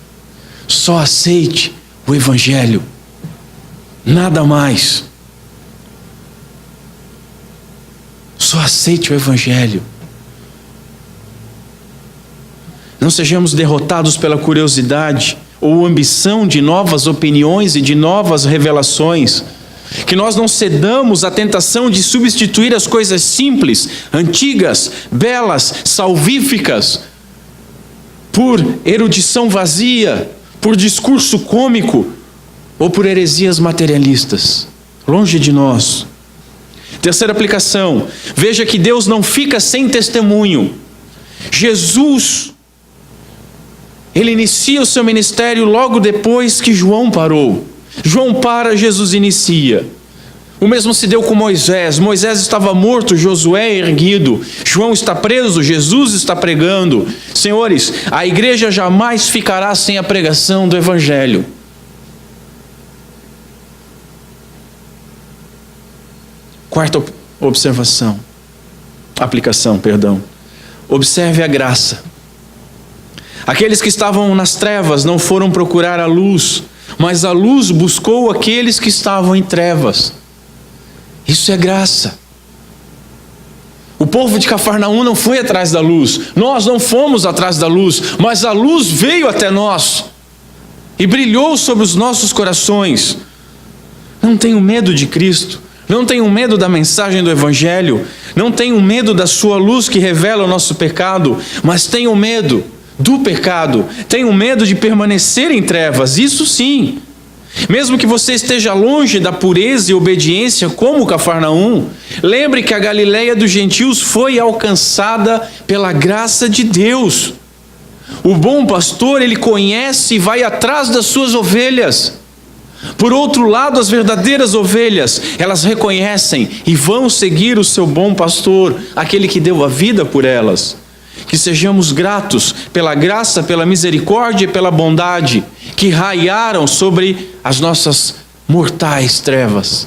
Só aceite o Evangelho, nada mais. Só aceite o Evangelho. Não sejamos derrotados pela curiosidade ou ambição de novas opiniões e de novas revelações. Que nós não cedamos à tentação de substituir as coisas simples, antigas, belas, salvíficas, por erudição vazia, por discurso cômico ou por heresias materialistas. Longe de nós. Terceira aplicação: veja que Deus não fica sem testemunho. Jesus, ele inicia o seu ministério logo depois que João parou. João para, Jesus inicia. O mesmo se deu com Moisés. Moisés estava morto, Josué erguido. João está preso, Jesus está pregando. Senhores, a igreja jamais ficará sem a pregação do Evangelho. Quarta aplicação. Observe a graça. Aqueles que estavam nas trevas não foram procurar a luz, mas a luz buscou aqueles que estavam em trevas. Isso é graça. O povo de Cafarnaum não foi atrás da luz, nós não fomos atrás da luz, mas a luz veio até nós e brilhou sobre os nossos corações. Não tenham medo de Cristo, não tenham medo da mensagem do Evangelho, não tenham medo da sua luz que revela o nosso pecado, mas tenham medo do pecado, tenham medo de permanecer em trevas, isso sim. Mesmo que você esteja longe da pureza e obediência como Cafarnaum, lembre que a Galileia dos gentios foi alcançada pela graça de Deus. O bom pastor, ele conhece e vai atrás das suas ovelhas. Por outro lado, as verdadeiras ovelhas, elas reconhecem e vão seguir o seu bom pastor, aquele que deu a vida por elas. Que sejamos gratos pela graça, pela misericórdia e pela bondade que raiaram sobre as nossas mortais trevas.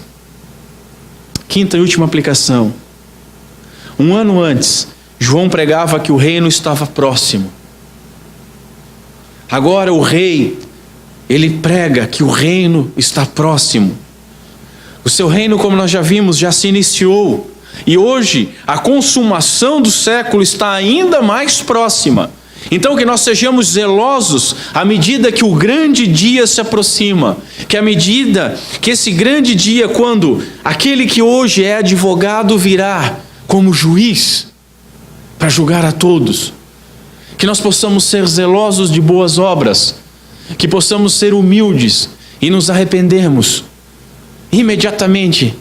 Quinta e última aplicação. 1 ano antes, João pregava que o reino estava próximo. Agora o rei, ele prega que o reino está próximo. O seu reino, como nós já vimos, já se iniciou. E hoje, a consumação do século está ainda mais próxima. Então que nós sejamos zelosos à medida que o grande dia se aproxima. Que à medida que esse grande dia, quando aquele que hoje é advogado virá como juiz para julgar a todos. Que nós possamos ser zelosos de boas obras. Que possamos ser humildes e nos arrependermos imediatamente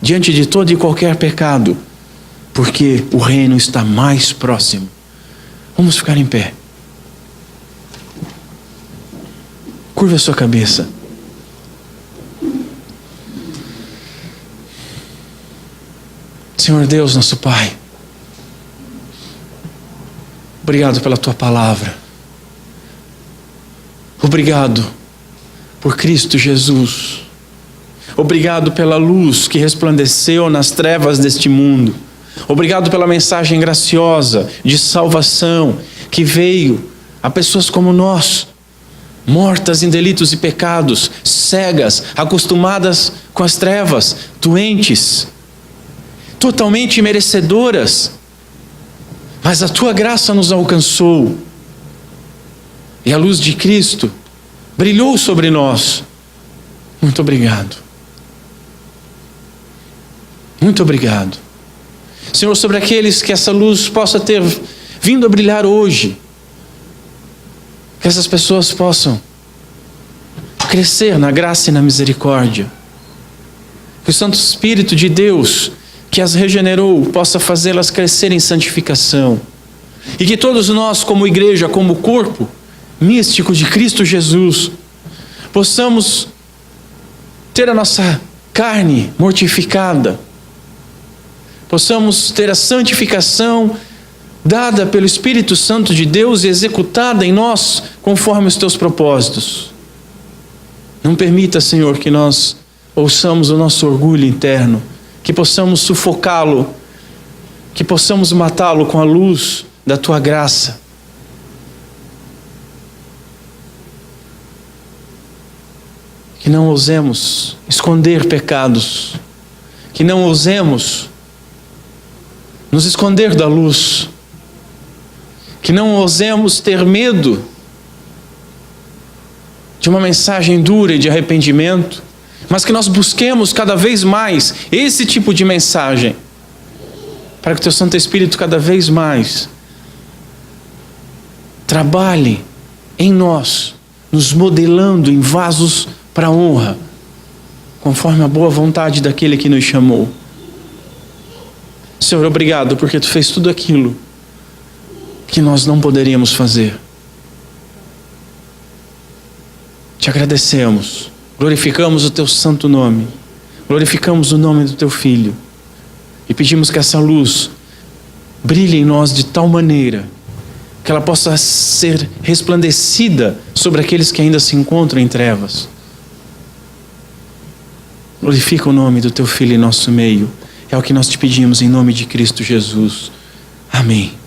diante de todo e qualquer pecado, porque o reino está mais próximo. Vamos ficar em pé. Curva a sua cabeça. Senhor Deus, nosso Pai, obrigado pela Tua palavra. Obrigado por Cristo Jesus. Obrigado pela luz que resplandeceu nas trevas deste mundo. Obrigado pela mensagem graciosa de salvação que veio a pessoas como nós, mortas em delitos e pecados, cegas, acostumadas com as trevas, doentes, totalmente merecedoras. Mas a tua graça nos alcançou e a luz de Cristo brilhou sobre nós. Muito obrigado. Muito obrigado. Senhor, sobre aqueles que essa luz possa ter vindo a brilhar hoje, que essas pessoas possam crescer na graça e na misericórdia. Que o Santo Espírito de Deus, que as regenerou, possa fazê-las crescer em santificação. E que todos nós, como igreja, como corpo místico de Cristo Jesus, possamos ter a nossa carne mortificada, possamos ter a santificação dada pelo Espírito Santo de Deus e executada em nós conforme os teus propósitos. Não permita, Senhor, que nós ouçamos o nosso orgulho interno, que possamos sufocá-lo, que possamos matá-lo com a luz da tua graça. Que não ousemos esconder pecados, que não ousemos nos esconder da luz, que não ousemos ter medo de uma mensagem dura e de arrependimento, mas que nós busquemos cada vez mais esse tipo de mensagem, para que o teu Santo Espírito cada vez mais trabalhe em nós, nos modelando em vasos para a honra, conforme a boa vontade daquele que nos chamou. Senhor, obrigado porque tu fez tudo aquilo que nós não poderíamos fazer. Te agradecemos, glorificamos o teu santo nome, glorificamos o nome do teu Filho e pedimos que essa luz brilhe em nós de tal maneira que ela possa ser resplandecida sobre aqueles que ainda se encontram em trevas. Glorifica o nome do teu Filho em nosso meio. É o que nós te pedimos em nome de Cristo Jesus. Amém.